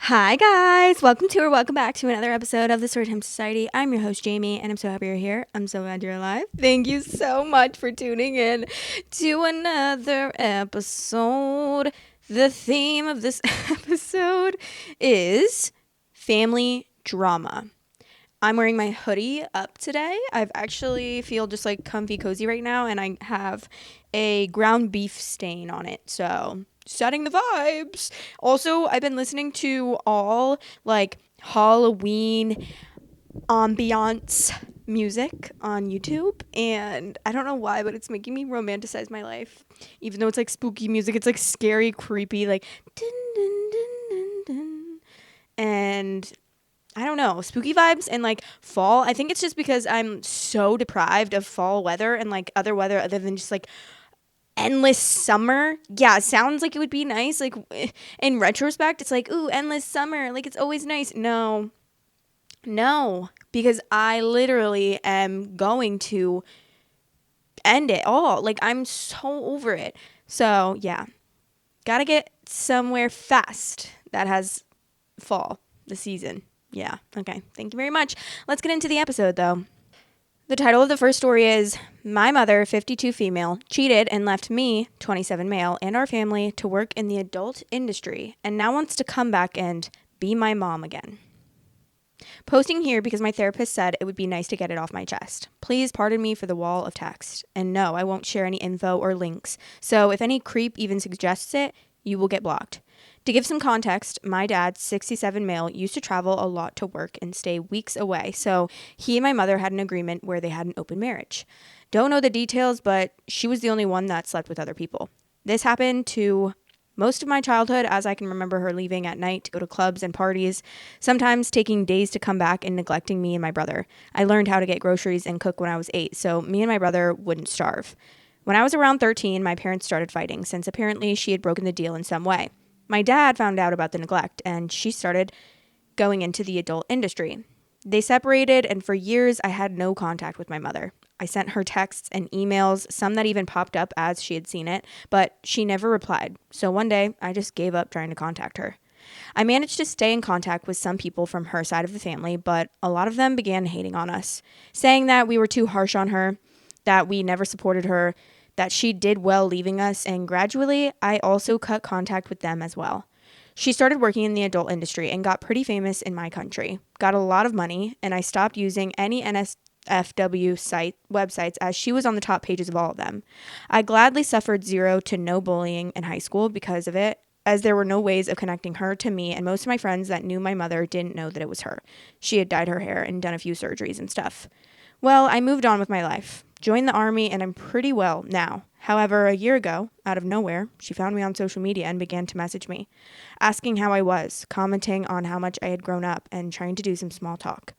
Hi guys, welcome back to another episode of the Storytime Society. I'm your host Jamie, and I'm so happy you're here. I'm so glad you're alive. Thank you so much for tuning in to another episode. The theme of this episode is family drama. I'm wearing my hoodie up today. I've actually feel just like comfy cozy right now, and I have a ground beef stain on it. So, setting the vibes. Also, I've been listening to all like Halloween ambiance music on YouTube, and I don't know why, but it's making me romanticize my life. Even though it's like spooky music, it's like scary, creepy, like dun, dun, dun, dun, dun. And I don't know, spooky vibes and like fall. I think it's just because I'm so deprived of fall weather and like other weather other than just like endless summer. Yeah, it sounds like it would be nice. Like in retrospect, it's like, ooh, endless summer. Like it's always nice. No, because I literally am going to end it all. Like I'm so over it. So yeah, gotta get somewhere fast that has fall, the season. Yeah. Okay. Thank you very much. Let's get into the episode, though. The title of the first story is My Mother, 52 female, cheated and left me, 27 male, and our family to work in the adult industry and now wants to come back and be my mom again. Posting here because my therapist said it would be nice to get it off my chest. Please pardon me for the wall of text. And no, I won't share any info or links. So if any creep even suggests it, you will get blocked. To give some context, my dad, 67 male, used to travel a lot to work and stay weeks away, so he and my mother had an agreement where they had an open marriage. Don't know the details, but she was the only one that slept with other people. This happened to most of my childhood, as I can remember her leaving at night to go to clubs and parties, sometimes taking days to come back and neglecting me and my brother. I learned how to get groceries and cook when I was 8, so me and my brother wouldn't starve. When I was around 13, my parents started fighting, since apparently she had broken the deal in some way. My dad found out about the neglect, and she started going into the adult industry. They separated, and for years, I had no contact with my mother. I sent her texts and emails, some that even popped up as she had seen it, but she never replied. So one day, I just gave up trying to contact her. I managed to stay in contact with some people from her side of the family, but a lot of them began hating on us, saying that we were too harsh on her, that we never supported her, that she did well leaving us, and gradually, I also cut contact with them as well. She started working in the adult industry and got pretty famous in my country, got a lot of money, and I stopped using any NSFW websites as she was on the top pages of all of them. I gladly suffered 0 to no bullying in high school because of it, as there were no ways of connecting her to me, and most of my friends that knew my mother didn't know that it was her. She had dyed her hair and done a few surgeries and stuff. Well, I moved on with my life, joined the army, and I'm pretty well now. However, a year ago, out of nowhere, she found me on social media and began to message me, asking how I was, commenting on how much I had grown up, and trying to do some small talk.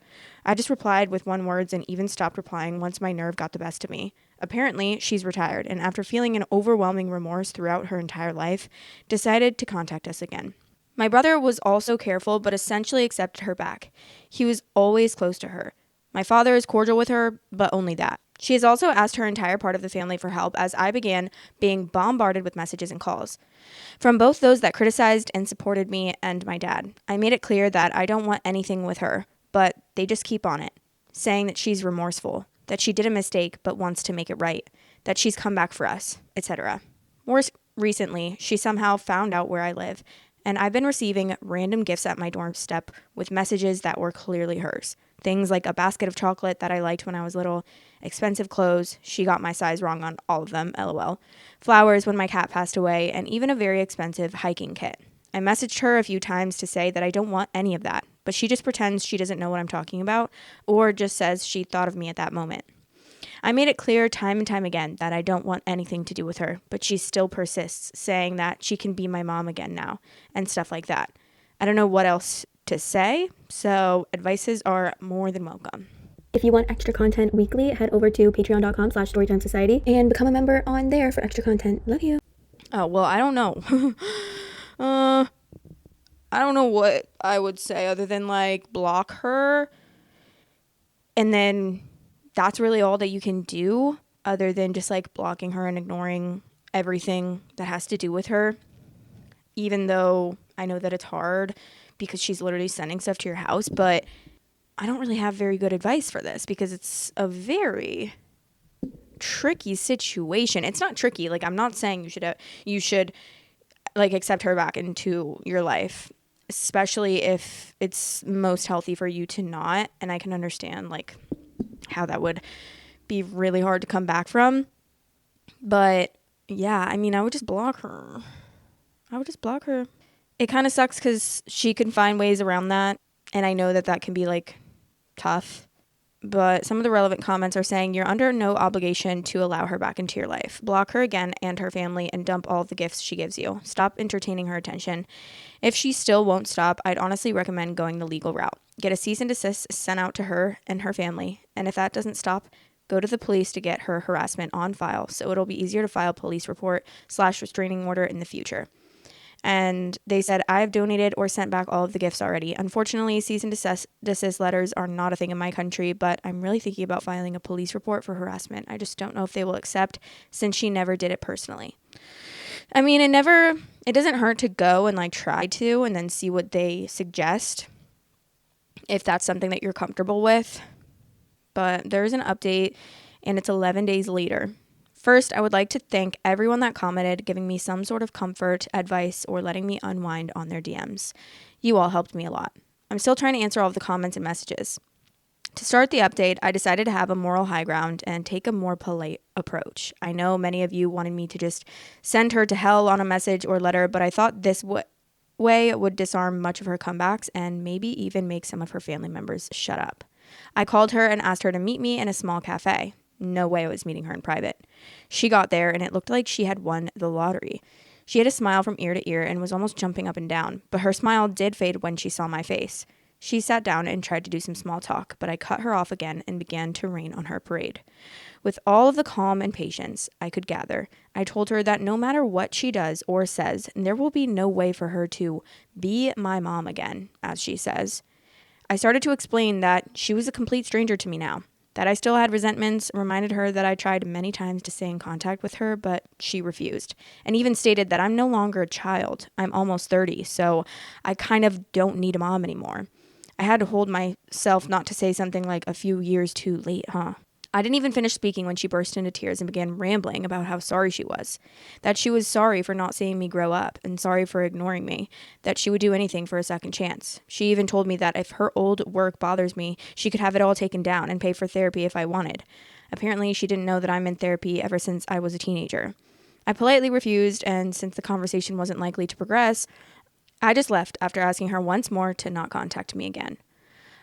I just replied with one words and even stopped replying once my nerve got the best of me. Apparently, she's retired, and after feeling an overwhelming remorse throughout her entire life, decided to contact us again. My brother was also careful, but essentially accepted her back. He was always close to her. My father is cordial with her, but only that. She has also asked her entire part of the family for help as I began being bombarded with messages and calls from both those that criticized and supported me and my dad. I made it clear that I don't want anything with her, but they just keep on it, saying that she's remorseful, that she did a mistake but wants to make it right, that she's come back for us, etc. More recently, she somehow found out where I live, and I've been receiving random gifts at my doorstep with messages that were clearly hers. Things like a basket of chocolate that I liked when I was little, expensive clothes, she got my size wrong on all of them, lol, flowers when my cat passed away, and even a very expensive hiking kit. I messaged her a few times to say that I don't want any of that, but she just pretends she doesn't know what I'm talking about, or just says she thought of me at that moment. I made it clear time and time again that I don't want anything to do with her, but she still persists, saying that she can be my mom again now, and stuff like that. I don't know what else to say, so advices are more than welcome. If you want extra content weekly, head over to patreon.com/storytimesociety and become a member on there for extra content. Love you. Oh, well, I don't know. I don't know what I would say other than like block her, and then that's really all that you can do other than just like blocking her and ignoring everything that has to do with her, even though I know that it's hard because she's literally sending stuff to your house. But I don't really have very good advice for this because it's a very tricky situation. It's not tricky. Like, I'm not saying you should like accept her back into your life, especially if it's most healthy for you to not. And I can understand like how that would be really hard to come back from. But yeah, I mean, I would just block her. It kind of sucks because she can find ways around that. And I know that that can be like tough. But some of the relevant comments are saying you're under no obligation to allow her back into your life. Block her again and her family and dump all of the gifts she gives you. Stop entertaining her attention. If she still won't stop, I'd honestly recommend going the legal route. Get a cease and desist sent out to her and her family. And if that doesn't stop, go to the police to get her harassment on file so it'll be easier to file police report / restraining order in the future. And they said, I've donated or sent back all of the gifts already. Unfortunately, cease and desist letters are not a thing in my country, but I'm really thinking about filing a police report for harassment. I just don't know if they will accept since she never did it personally. I mean, it doesn't hurt to go and like try to and then see what they suggest if that's something that you're comfortable with. But there's an update and it's 11 days later. First, I would like to thank everyone that commented, giving me some sort of comfort, advice, or letting me unwind on their DMs. You all helped me a lot. I'm still trying to answer all of the comments and messages. To start the update, I decided to have a moral high ground and take a more polite approach. I know many of you wanted me to just send her to hell on a message or letter, but I thought this way would disarm much of her comebacks and maybe even make some of her family members shut up. I called her and asked her to meet me in a small cafe. No way I was meeting her in private. She got there and it looked like she had won the lottery. She had a smile from ear to ear and was almost jumping up and down, but her smile did fade when she saw my face. She sat down and tried to do some small talk, but I cut her off again and began to rain on her parade. With all of the calm and patience I could gather, I told her that no matter what she does or says, there will be no way for her to be my mom again, as she says. I started to explain that she was a complete stranger to me now, that I still had resentments, reminded her that I tried many times to stay in contact with her, but she refused, and even stated that I'm no longer a child. I'm almost 30, so I kind of don't need a mom anymore. I had to hold myself not to say something like a few years too late, huh? I didn't even finish speaking when she burst into tears and began rambling about how sorry she was, that she was sorry for not seeing me grow up and sorry for ignoring me, that she would do anything for a second chance. She even told me that if her old work bothers me, she could have it all taken down and pay for therapy if I wanted. Apparently, she didn't know that I'm in therapy ever since I was a teenager. I politely refused, and since the conversation wasn't likely to progress, I just left after asking her once more to not contact me again.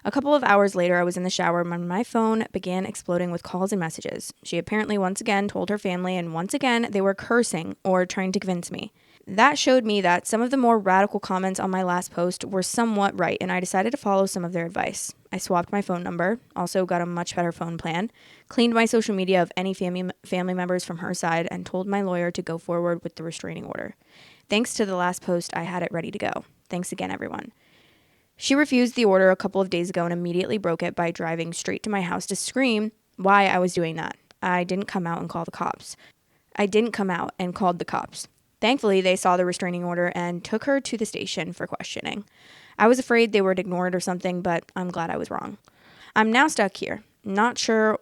A couple of hours later, I was in the shower when my phone began exploding with calls and messages. She apparently once again told her family, and once again, they were cursing or trying to convince me. That showed me that some of the more radical comments on my last post were somewhat right, and I decided to follow some of their advice. I swapped my phone number, also got a much better phone plan, cleaned my social media of any family members from her side, and told my lawyer to go forward with the restraining order. Thanks to the last post, I had it ready to go. Thanks again, everyone. She refused the order a couple of days ago and immediately broke it by driving straight to my house to scream why I was doing that. I didn't come out and call the cops. Thankfully, they saw the restraining order and took her to the station for questioning. I was afraid they would ignore it or something, but I'm glad I was wrong. I'm now stuck here. Not sure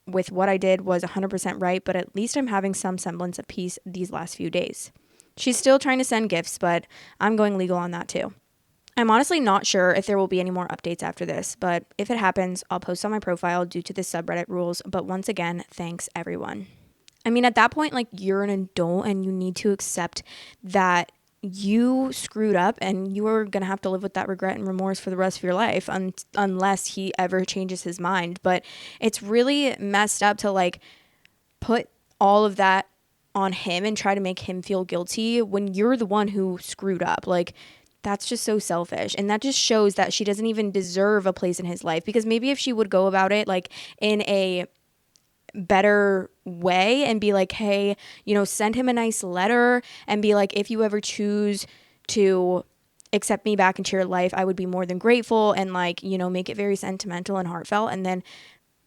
with what I did was 100% right, but at least I'm having some semblance of peace these last few days. She's still trying to send gifts, but I'm going legal on that too. I'm honestly not sure if there will be any more updates after this, but if it happens, I'll post on my profile due to the subreddit rules. But once again, thanks everyone. I mean, at that point, like, you're an adult and you need to accept that you screwed up and you are going to have to live with that regret and remorse for the rest of your life unless he ever changes his mind. But it's really messed up to like put all of that on him and try to make him feel guilty when you're the one who screwed up. Like, that's just so selfish. And that just shows that she doesn't even deserve a place in his life, because maybe if she would go about it like in a better way and be like, hey, send him a nice letter and be like, if you ever choose to accept me back into your life, I would be more than grateful, and like, make it very sentimental and heartfelt, and then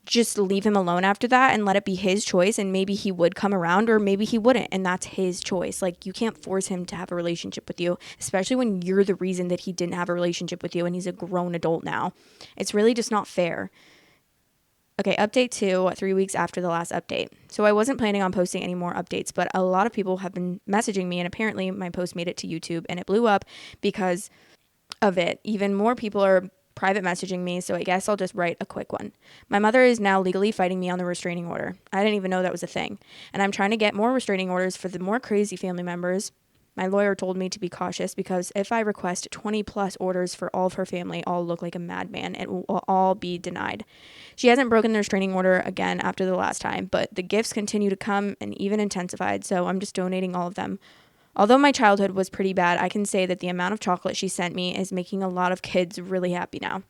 just leave him alone after that and let it be his choice, and maybe he would come around or maybe he wouldn't, and that's his choice. Like, you can't force him to have a relationship with you, especially when you're the reason that he didn't have a relationship with you and he's a grown adult now. It's really just not fair. Okay, update 2, 3 weeks after the last update. So I wasn't planning on posting any more updates, but a lot of people have been messaging me, and apparently my post made it to YouTube and it blew up because of it. Even more people are private messaging me, so I guess I'll just write a quick one. My mother is now legally fighting me on the restraining order. I didn't even know that was a thing. And I'm trying to get more restraining orders for the more crazy family members. My lawyer told me to be cautious because if I request 20 plus orders for all of her family, I'll look like a madman. It will all be denied. She hasn't broken the restraining order again after the last time, but the gifts continue to come and even intensified, so I'm just donating all of them. Although my childhood was pretty bad, I can say that the amount of chocolate she sent me is making a lot of kids really happy now.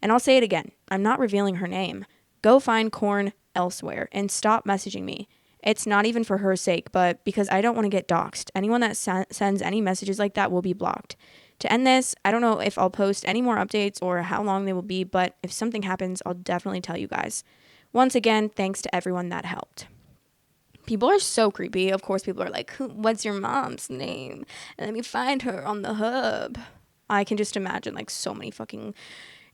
And I'll say it again, I'm not revealing her name. Go find corn elsewhere and stop messaging me. It's not even for her sake, but because I don't want to get doxxed. Anyone that sends any messages like that will be blocked. To end this, I don't know if I'll post any more updates or how long they will be, but if something happens, I'll definitely tell you guys. Once again, thanks to everyone that helped. People are so creepy. Of course, people are like, what's your mom's name? And let me find her on the hub. I can just imagine like so many fucking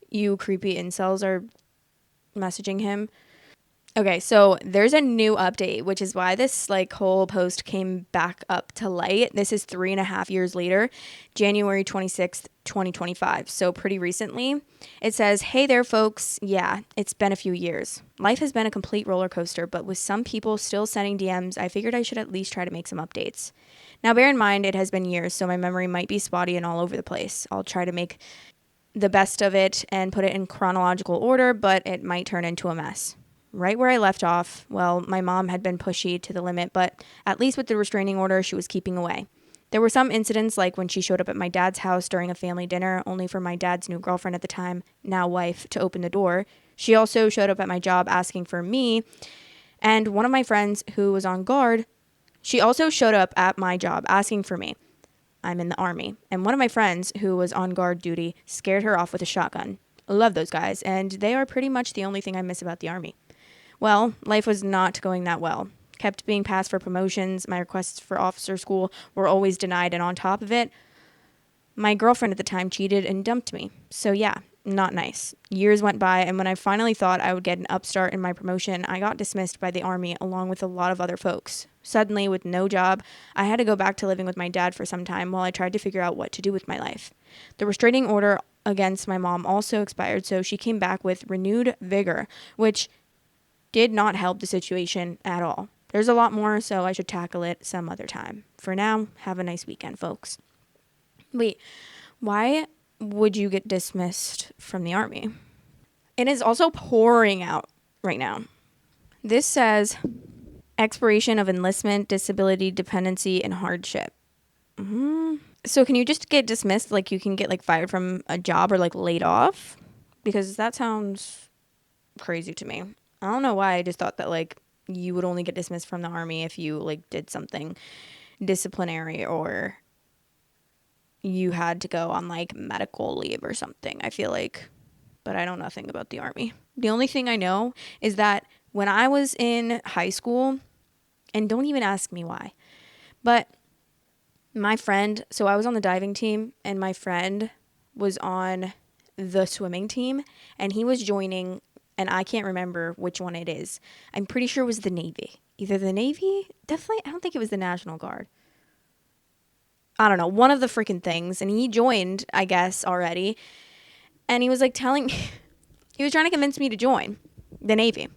creepy incels are messaging him. Okay, so there's a new update, which is why this like whole post came back up to light. This is 3.5 years later, January 26th, 2025. So pretty recently. It says, hey there, folks. Yeah, it's been a few years. Life has been a complete roller coaster, but with some people still sending DMs, I figured I should at least try to make some updates. Now, bear in mind, it has been years, so my memory might be spotty and all over the place. I'll try to make the best of it and put it in chronological order, but it might turn into a mess. Right where I left off, well, my mom had been pushy to the limit, but at least with the restraining order, she was keeping away. There were some incidents like when she showed up at my dad's house during a family dinner, only for my dad's new girlfriend at the time, now wife, to open the door. She also showed up at my job asking for me, and one of my friends who was on guard, she also showed up at my job asking for me. I'm in the Army, and one of my friends who was on guard duty scared her off with a shotgun. I love those guys, and they are pretty much the only thing I miss about the Army. Well, life was not going that well. Kept being passed for promotions. My requests for officer school were always denied. And on top of it, my girlfriend at the time cheated and dumped me. So yeah, not nice. Years went by, and when I finally thought I would get an upstart in my promotion, I got dismissed by the Army along with a lot of other folks. Suddenly, with no job, I had to go back to living with my dad for some time while I tried to figure out what to do with my life. The restraining order against my mom also expired, so she came back with renewed vigor, which did not help the situation at all. There's a lot more, so I should tackle it some other time. For now, have a nice weekend, folks. Wait, why would you get dismissed from the Army? It is also pouring out right now. This says expiration of enlistment, disability, dependency, and hardship. So can you just get dismissed? Like you can get like fired from a job or like laid off? Because that sounds crazy to me. I don't know why. I just thought that like you would only get dismissed from the Army if you like did something disciplinary or you had to go on like medical leave or something. I feel like, but I know nothing about the Army. The only thing I know is that when I was in high school, and don't even ask me why, but my friend, so I was on the diving team and my friend was on the swimming team and he was joining, and I can't remember which one it is. I'm pretty sure it was the Navy. Either the Navy, definitely, I don't think it was the National Guard. I don't know, one of the freaking things. And he joined, I guess, already. And he was like telling me, he was trying to convince me to join the Navy.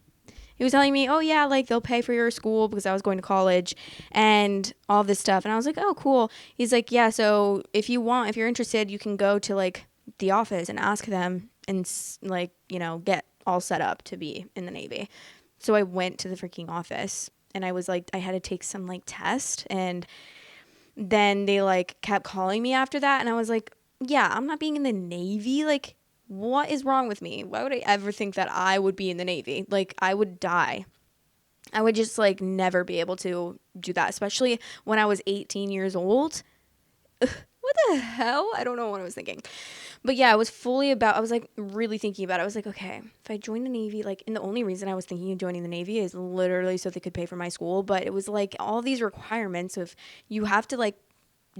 He was telling me, oh yeah, like they'll pay for your school because I was going to college and all this stuff. And I was like, oh, cool. He's like, yeah, so if you're interested, you can go to like the office and ask them and like, get all set up to be in the Navy. So I went to the freaking office and I was like, I had to take some like test, and then they like kept calling me after that. And I was like, yeah, I'm not being in the Navy. Like, what is wrong with me? Why would I ever think that I would be in the Navy? Like, I would die. I would just like never be able to do that, especially when I was 18 years old. What the hell? I don't know what I was thinking. But yeah, I was fully about, I was like really thinking about it. I was like, okay, if I join the Navy, like, and the only reason I was thinking of joining the Navy is literally so they could pay for my school. But it was like all these requirements of you have to like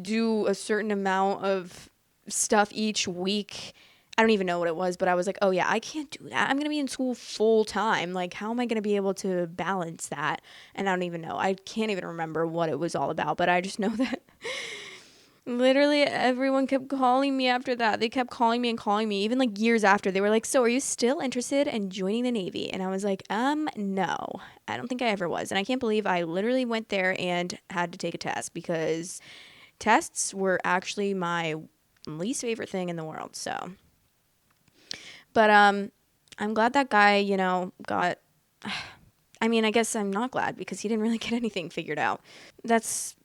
do a certain amount of stuff each week. I don't even know what it was, but I was like, oh yeah, I can't do that. I'm going to be in school full time. Like, how am I going to be able to balance that? And I don't even know. I can't even remember what it was all about, but I just know that literally everyone kept calling me after that. They kept calling me and calling me, even like years after. They were like, so are you still interested in joining the Navy? And I was like, no, I don't think I ever was. And I can't believe I literally went there and had to take a test because tests were actually my least favorite thing in the world. So, but I'm glad that guy, got. I mean, I guess I'm not glad because he didn't really get anything figured out. That's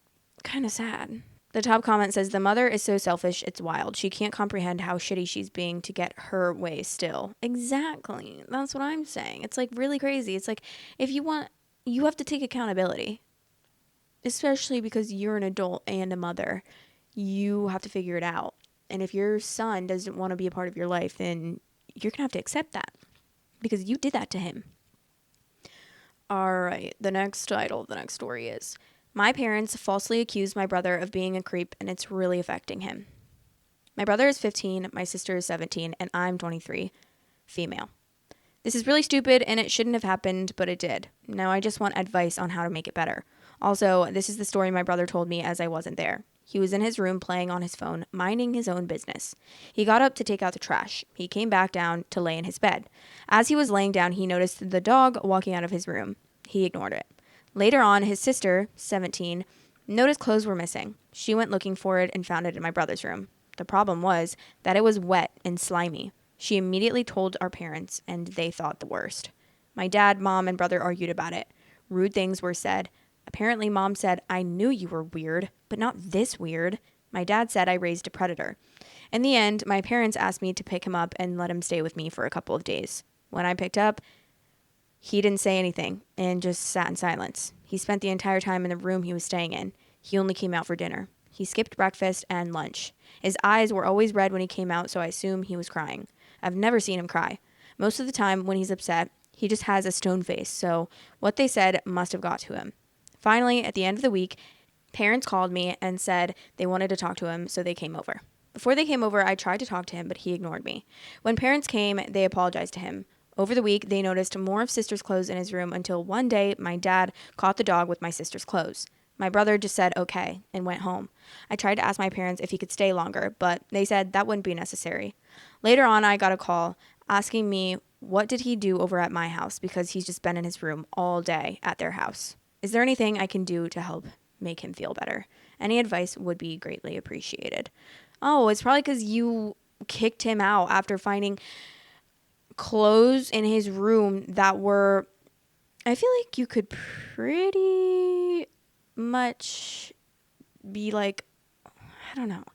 kind of sad. The top comment says, the mother is so selfish, it's wild. She can't comprehend how shitty she's being to get her way still. Exactly. That's what I'm saying. It's like really crazy. It's like if you want, you have to take accountability, especially because you're an adult and a mother. You have to figure it out. And if your son doesn't want to be a part of your life, then you're going to have to accept that because you did that to him. All right. The next title of the next story is, my parents falsely accused my brother of being a creep and it's really affecting him. My brother is 15, my sister is 17, and I'm 23, female. This is really stupid and it shouldn't have happened, but it did. Now I just want advice on how to make it better. Also, this is the story my brother told me as I wasn't there. He was in his room playing on his phone, minding his own business. He got up to take out the trash. He came back down to lay in his bed. As he was laying down, he noticed the dog walking out of his room. He ignored it. Later on, his sister, 17, noticed clothes were missing. She went looking for it and found it in my brother's room. The problem was that it was wet and slimy. She immediately told our parents, and they thought the worst. My dad, mom, and brother argued about it. Rude things were said. Apparently, mom said, I knew you were weird, but not this weird. My dad said I raised a predator. In the end, my parents asked me to pick him up and let him stay with me for a couple of days. When I picked up, he didn't say anything and just sat in silence. He spent the entire time in the room he was staying in. He only came out for dinner. He skipped breakfast and lunch. His eyes were always red when he came out, so I assume he was crying. I've never seen him cry. Most of the time, when he's upset, he just has a stone face, so what they said must have got to him. Finally, at the end of the week, parents called me and said they wanted to talk to him, so they came over. Before they came over, I tried to talk to him, but he ignored me. When parents came, they apologized to him. Over the week, they noticed more of sister's clothes in his room until one day my dad caught the dog with my sister's clothes. My brother just said okay and went home. I tried to ask my parents if he could stay longer, but they said that wouldn't be necessary. Later on, I got a call asking me what did he do over at my house because he's just been in his room all day at their house. Is there anything I can do to help make him feel better? Any advice would be greatly appreciated. Oh, it's probably because you kicked him out after finding clothes in his room that were, I feel like you could pretty much be like, I don't know.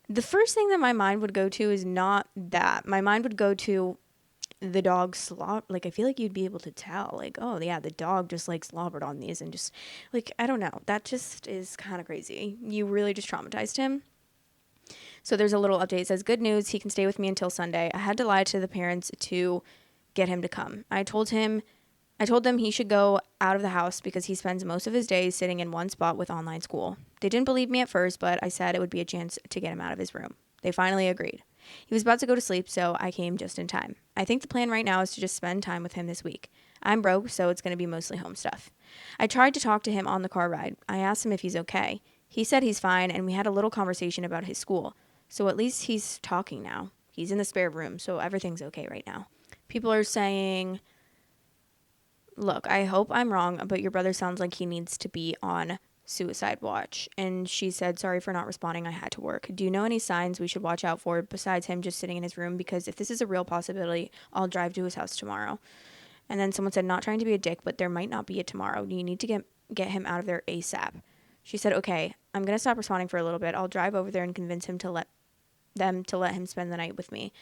The first thing that my mind would go to is not that. My mind would go to the dog slop. Like, I feel like you'd be able to tell, like, oh yeah, the dog just like slobbered on these and just like, I don't know. That just is kind of crazy. You really just traumatized him. So there's a little update. It says, good news, he can stay with me until Sunday. I had to lie to the parents to get him to come. I told them he should go out of the house because he spends most of his days sitting in one spot with online school. They didn't believe me at first, but I said it would be a chance to get him out of his room. They finally agreed. He was about to go to sleep, so I came just in time. I think the plan right now is to just spend time with him this week. I'm broke, so it's going to be mostly home stuff. I tried to talk to him on the car ride. I asked him if he's okay. He said he's fine, and we had a little conversation about his school. So at least he's talking now. He's in the spare room, so everything's okay right now. People are saying, look, I hope I'm wrong, but your brother sounds like he needs to be on suicide watch. And she said, sorry for not responding. I had to work. Do you know any signs we should watch out for besides him just sitting in his room? Because if this is a real possibility, I'll drive to his house tomorrow. And then someone said, not trying to be a dick, but there might not be a tomorrow. You need to get him out of there ASAP. She said, okay, I'm going to stop responding for a little bit. I'll drive over there and convince him to let him spend the night with me.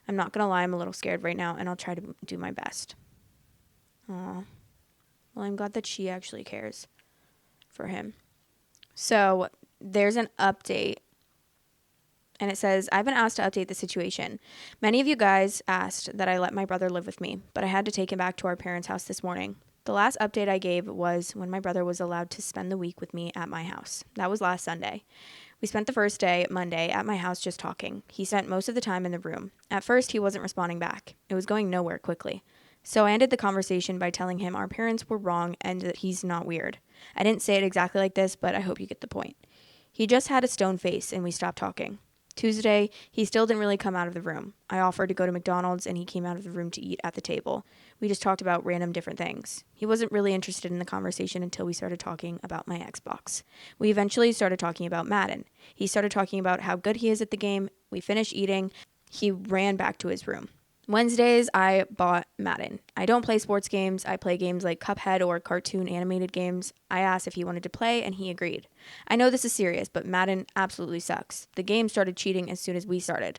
I'm not going to lie, I'm a little scared right now, and I'll try to do my best. Aw. Well, I'm glad that she actually cares for him. So there's an update And it says, I've been asked to update the situation. Many of you guys asked that I let my brother live with me, but I had to take him back to our parents' house this morning. The last update I gave was when my brother was allowed to spend the week with me at my house. That was last Sunday. We spent the first day, Monday, at my house just talking. He spent most of the time in the room. At first, he wasn't responding back. It was going nowhere quickly. So I ended the conversation by telling him our parents were wrong and that he's not weird. I didn't say it exactly like this, but I hope you get the point. He just had a stone face and we stopped talking. Tuesday, he still didn't really come out of the room. I offered to go to McDonald's and he came out of the room to eat at the table. We just talked about random different things. He wasn't really interested in the conversation until we started talking about my Xbox. We eventually started talking about Madden. He started talking about how good he is at the game. We finished eating. He ran back to his room. Wednesdays, I bought Madden. I don't play sports games. I play games like Cuphead or cartoon animated games. I asked if he wanted to play, and he agreed. I know this is serious, but Madden absolutely sucks. The game started cheating as soon as we started.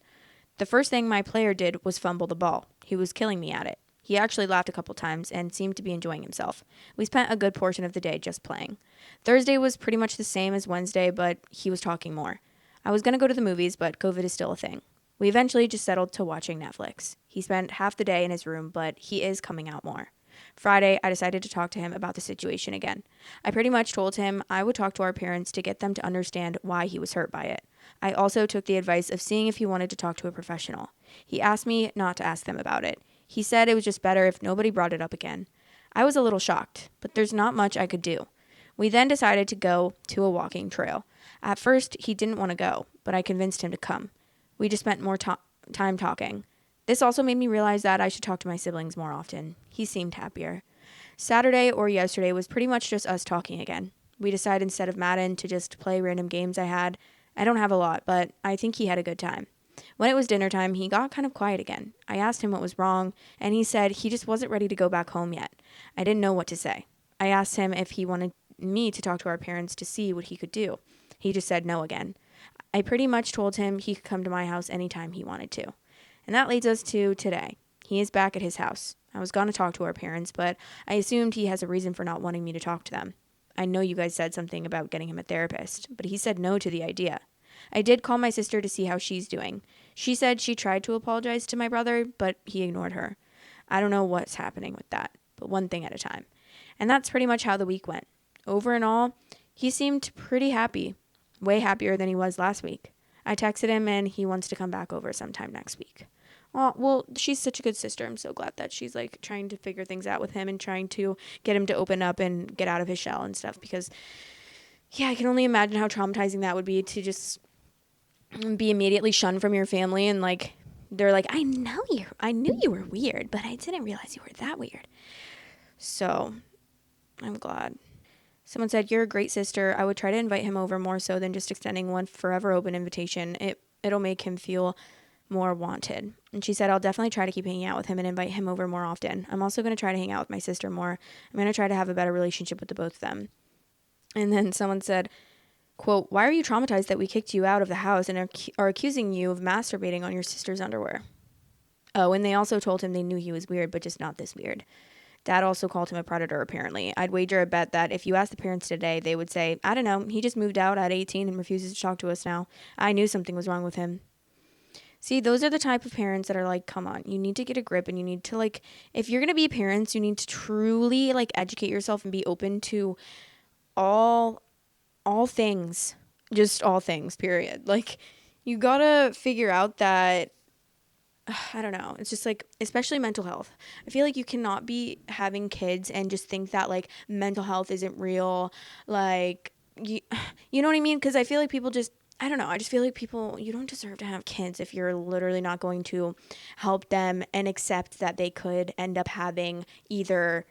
The first thing my player did was fumble the ball. He was killing me at it. He actually laughed a couple times and seemed to be enjoying himself. We spent a good portion of the day just playing. Thursday was pretty much the same as Wednesday, but he was talking more. I was going to go to the movies, but COVID is still a thing. We eventually just settled to watching Netflix. He spent half the day in his room, but he is coming out more. Friday, I decided to talk to him about the situation again. I pretty much told him I would talk to our parents to get them to understand why he was hurt by it. I also took the advice of seeing if he wanted to talk to a professional. He asked me not to ask them about it. He said it was just better if nobody brought it up again. I was a little shocked, but there's not much I could do. We then decided to go to a walking trail. At first, he didn't want to go, but I convinced him to come. We just spent more time talking. This also made me realize that I should talk to my siblings more often. He seemed happier. Saturday or yesterday was pretty much just us talking again. We decided instead of Madden to just play random games I had. I don't have a lot, but I think he had a good time. When it was dinner time, he got kind of quiet again. I asked him what was wrong, and he said he just wasn't ready to go back home yet. I didn't know what to say. I asked him if he wanted me to talk to our parents to see what he could do. He just said no again. I pretty much told him he could come to my house anytime he wanted to. And that leads us to today. He is back at his house. I was going to talk to our parents, but I assumed he has a reason for not wanting me to talk to them. I know you guys said something about getting him a therapist, but he said no to the idea. I did call my sister to see how she's doing. She said she tried to apologize to my brother, but he ignored her. I don't know what's happening with that, but one thing at a time. And that's pretty much how the week went. Over and all, he seemed pretty happy. Way happier than he was last week. I texted him and he wants to come back over sometime next week. Oh, well, she's such a good sister. I'm so glad that she's like trying to figure things out with him and trying to get him to open up and get out of his shell and stuff because, yeah, I can only imagine how traumatizing that would be to just be immediately shunned from your family and like they're like, I knew you were weird, but I didn't realize you were that weird. So I'm glad. Someone said, you're a great sister. I would try to invite him over more so than just extending one forever open invitation. It'll make him feel more wanted. And she said, I'll definitely try to keep hanging out with him and invite him over more often. I'm also going to try to hang out with my sister more. I'm going to try to have a better relationship with the both of them. And then someone said, quote, why are you traumatized that we kicked you out of the house and are accusing you of masturbating on your sister's underwear? Oh, and they also told him they knew he was weird, but just not this weird. Dad also called him a predator, apparently. I'd wager a bet that if you asked the parents today, they would say, I don't know, he just moved out at 18 and refuses to talk to us now. I knew something was wrong with him. See, those are the type of parents that are like, come on, you need to get a grip and you need to like, if you're going to be parents, you need to truly like educate yourself and be open to all things, just all things, period. Like, you got to figure out that I don't know. It's just like, especially mental health. I feel like you cannot be having kids and just think that like mental health isn't real. Like, you know what I mean? Because I feel like people just, I don't know. I just feel like people, you don't deserve to have kids if you're literally not going to help them and accept that they could end up having either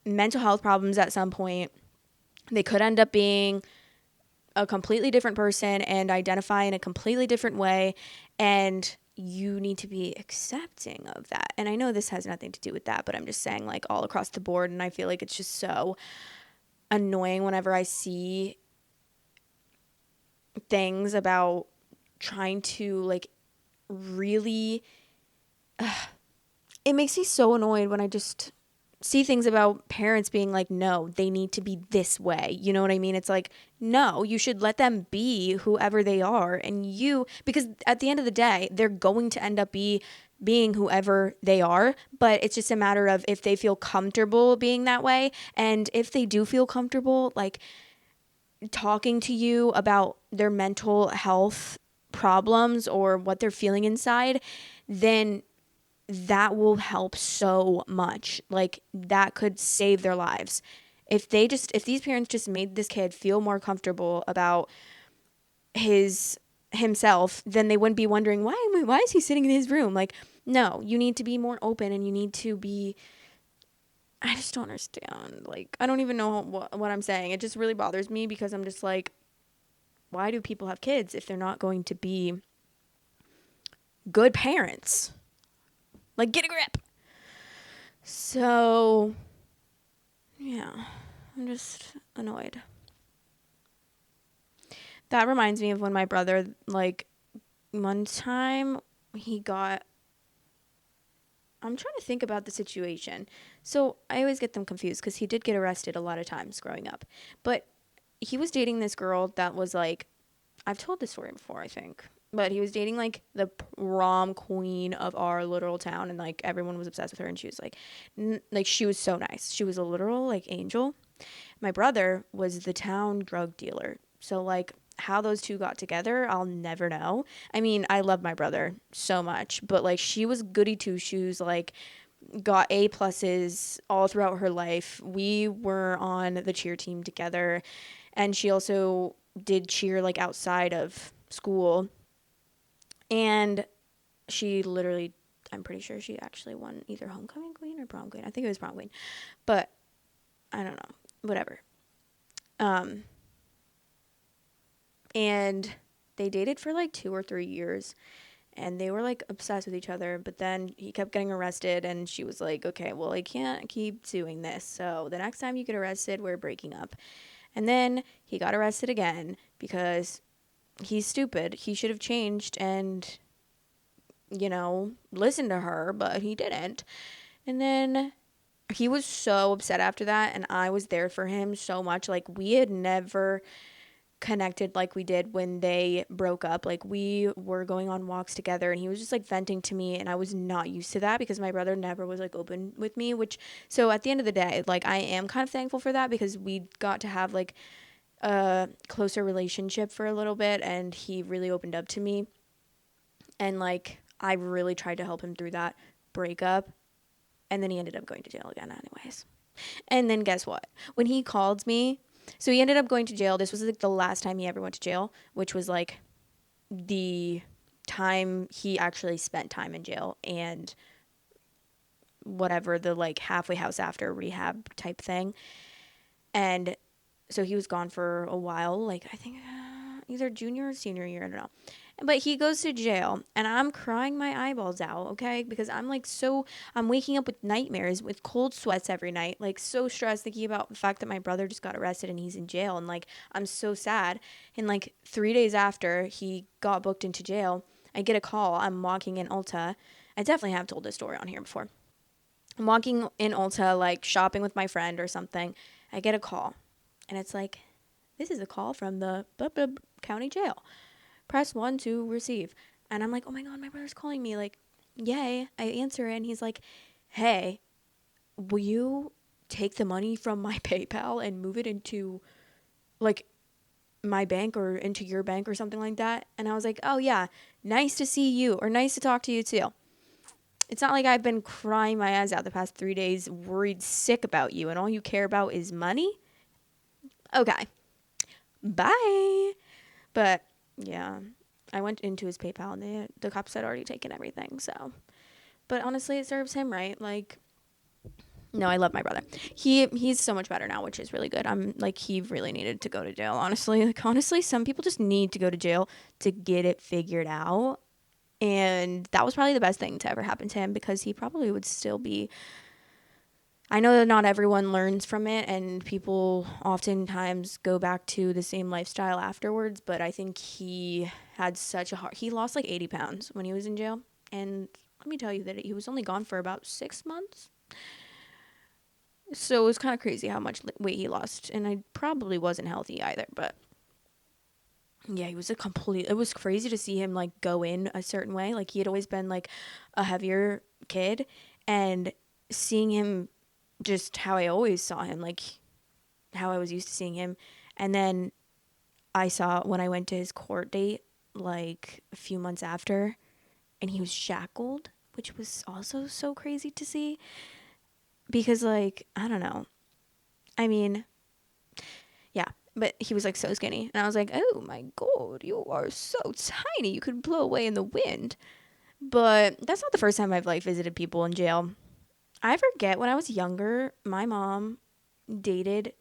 mental health problems at some point. They could end up being a completely different person and identify in a completely different way. And you need to be accepting of that. And I know this has nothing to do with that, but I'm just saying like all across the board. And I feel like it's just so annoying whenever I see things about trying to like really, it makes me so annoyed when I just see things about parents being like, no, they need to be this way. You know what I mean? It's like, no, you should let them be whoever they are. And because at the end of the day, they're going to end up being whoever they are. But it's just a matter of if they feel comfortable being that way. And if they do feel comfortable, like talking to you about their mental health problems or what they're feeling inside, then that will help so much. Like that could save their lives. If these parents just made this kid feel more comfortable about himself, then they wouldn't be wondering why is he sitting in his room? Like, no, you need to be more open and you need to be. I just don't understand. Like, I don't even know what I'm saying. It just really bothers me because I'm just like, why do people have kids if they're not going to be good parents? Like, get a grip. So, yeah, I'm just annoyed. That reminds me of when my brother, like, one time I'm trying to think about the situation. So I always get them confused because he did get arrested a lot of times growing up. But he was dating this girl that was like, I've told this story before, I think. But he was dating like the prom queen of our literal town, and like everyone was obsessed with her. And she was like she was so nice. She was a literal like angel. My brother was the town drug dealer. So like how those two got together, I'll never know. I mean, I love my brother so much, but like she was goody two shoes, like got A pluses all throughout her life. We were on the cheer team together, and she also did cheer like outside of school. And she literally, I'm pretty sure she actually won either homecoming queen or prom queen. I think it was prom queen, but I don't know, whatever. Um, and they dated for like 2 or 3 years, and they were like obsessed with each other. But then he kept getting arrested, and she was like, okay, well, I can't keep doing this, so the next time you get arrested, we're breaking up. And then he got arrested again because he's stupid. He should have changed and listened to her, but he didn't. And then he was so upset after that, and I was there for him so much. Like, we had never connected like we did when they broke up. Like, we were going on walks together, and he was just like venting to me, and I was not used to that because my brother never was like open with me, which, so at the end of the day, like, I am kind of thankful for that because we got to have like a closer relationship for a little bit, and he really opened up to me, and like I really tried to help him through that breakup, and then he ended up going to jail again anyways. And then guess what? When he called me, so he ended up going to jail. This was like the last time he ever went to jail, which was like the time he actually spent time in jail, and whatever, the like halfway house after rehab type thing. And so he was gone for a while, like I think either junior or senior year, I don't know. But he goes to jail, and I'm crying my eyeballs out, okay? Because I'm waking up with nightmares, with cold sweats every night, like so stressed thinking about the fact that my brother just got arrested and he's in jail, and like I'm so sad. And like 3 days after he got booked into jail, I get a call. I'm walking in Ulta. I definitely have told this story on here before. I'm walking in Ulta, like shopping with my friend or something. I get a call, and it's like, this is a call from the county jail. Press 1 to receive. And I'm like, oh my God, my brother's calling me. Like, yay. I answer, and he's like, hey, will you take the money from my PayPal and move it into like my bank or into your bank or something like that? And I was like, oh yeah, nice to see you, or nice to talk to you too. It's not like I've been crying my eyes out the past 3 days, worried sick about you, and all you care about is money? Okay. Bye. But yeah, I went into his PayPal, and the cops had already taken everything. So, but honestly, it serves him right. Like, no, I love my brother. He's so much better now, which is really good. I'm like, he really needed to go to jail. Honestly, some people just need to go to jail to get it figured out. And that was probably the best thing to ever happen to him, because he probably would still be. I know that not everyone learns from it, and people oftentimes go back to the same lifestyle afterwards, but I think he had such a hard. He lost like 80 pounds when he was in jail, and let me tell you that he was only gone for about 6 months. So it was kind of crazy how much weight he lost, and I probably wasn't healthy either, but yeah, he was it was crazy to see him like go in a certain way. Like he had always been like a heavier kid, and seeing him just how I always saw him, like how I was used to seeing him. And then I saw when I went to his court date like a few months after, and he was shackled, which was also so crazy to see because like I don't know. I mean, yeah, but he was like so skinny, and I was like, "Oh my god, you are so tiny. You could blow away in the wind." But that's not the first time I've like visited people in jail. I forget when I was younger, my mom dated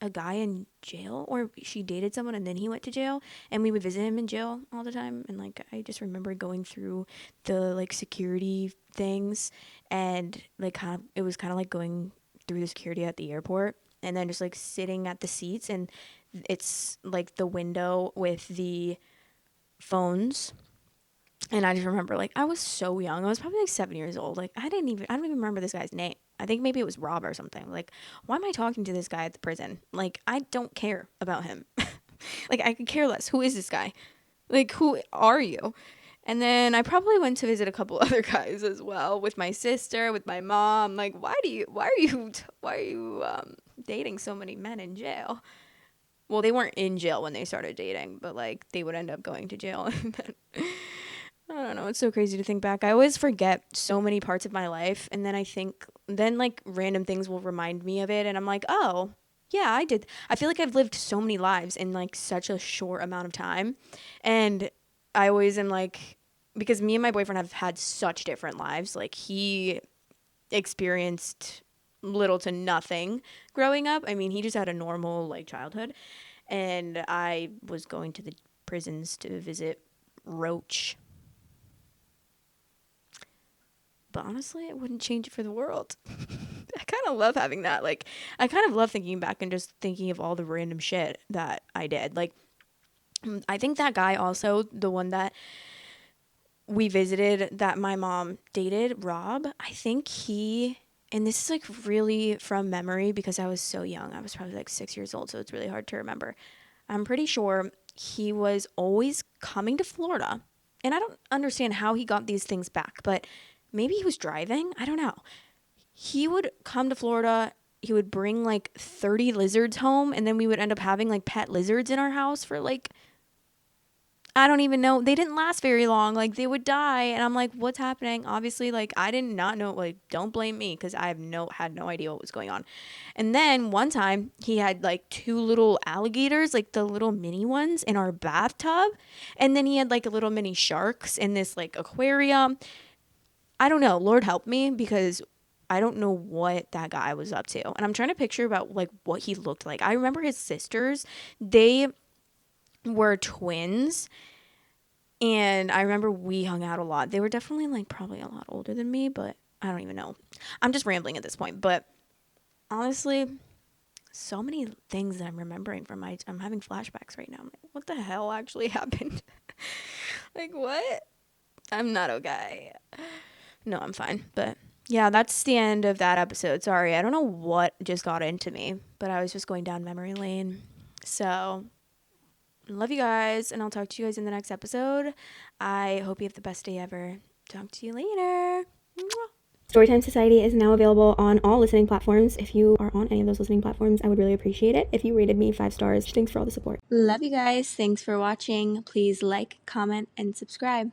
a guy in jail, or she dated someone and then he went to jail, and we would visit him in jail all the time. And like I just remember going through the like security things, and like it was kind of like going through the security at the airport, and then just like sitting at the seats, and it's like the window with the phones. And I just remember like I was so young. I was probably like 7 years old. Like I don't even remember this guy's name. I think maybe it was Rob or something. Like, why am I talking to this guy at the prison? Like, I don't care about him. Like, I could care less. Who is this guy? Like, who are you? And then I probably went to visit a couple other guys as well with my sister, with my mom. Like, why are you dating so many men in jail? Well, they weren't in jail when they started dating, but like they would end up going to jail. I don't know. It's so crazy to think back. I always forget so many parts of my life. And then I think, then like random things will remind me of it. And I'm like, oh, yeah, I did. I feel like I've lived so many lives in like such a short amount of time. And I always am like, because me and my boyfriend have had such different lives. Like he experienced little to nothing growing up. I mean, he just had a normal like childhood. And I was going to the prisons to visit Roach. But honestly, I wouldn't change it for the world. I kind of love having that. Like, I kind of love thinking back and just thinking of all the random shit that I did. Like, I think that guy also, the one that we visited that my mom dated, Rob, I think and this is like really from memory because I was so young. I was probably like 6 years old, so it's really hard to remember. I'm pretty sure he was always coming to Florida. And I don't understand how he got these things back, but maybe he was driving. I don't know. He would come to Florida. He would bring like 30 lizards home, and then we would end up having like pet lizards in our house for like, I don't even know. They didn't last very long. Like they would die, and I'm like, what's happening? Obviously, like I did not know. Like, don't blame me because I had no idea what was going on. And then one time he had like two little alligators, like the little mini ones, in our bathtub, and then he had like little mini sharks in this like aquarium. I don't know. Lord help me because I don't know what that guy was up to. And I'm trying to picture about like what he looked like. I remember his sisters. They were twins, and I remember we hung out a lot. They were definitely like probably a lot older than me, but I don't even know. I'm just rambling at this point, but honestly, so many things that I'm remembering from I'm having flashbacks right now. I'm like, what the hell actually happened? Like what? I'm not okay. No, I'm fine. But yeah, that's the end of that episode. Sorry, I don't know what just got into me, but I was just going down memory lane. So love you guys, and I'll talk to you guys in the next episode. I hope you have the best day ever. Talk to you later. Mwah. Storytime Society is now available on all listening platforms. If you are on any of those listening platforms, I would really appreciate it if you rated me 5 stars. Thanks for all the support. Love you guys. Thanks for watching. Please like, comment, and subscribe.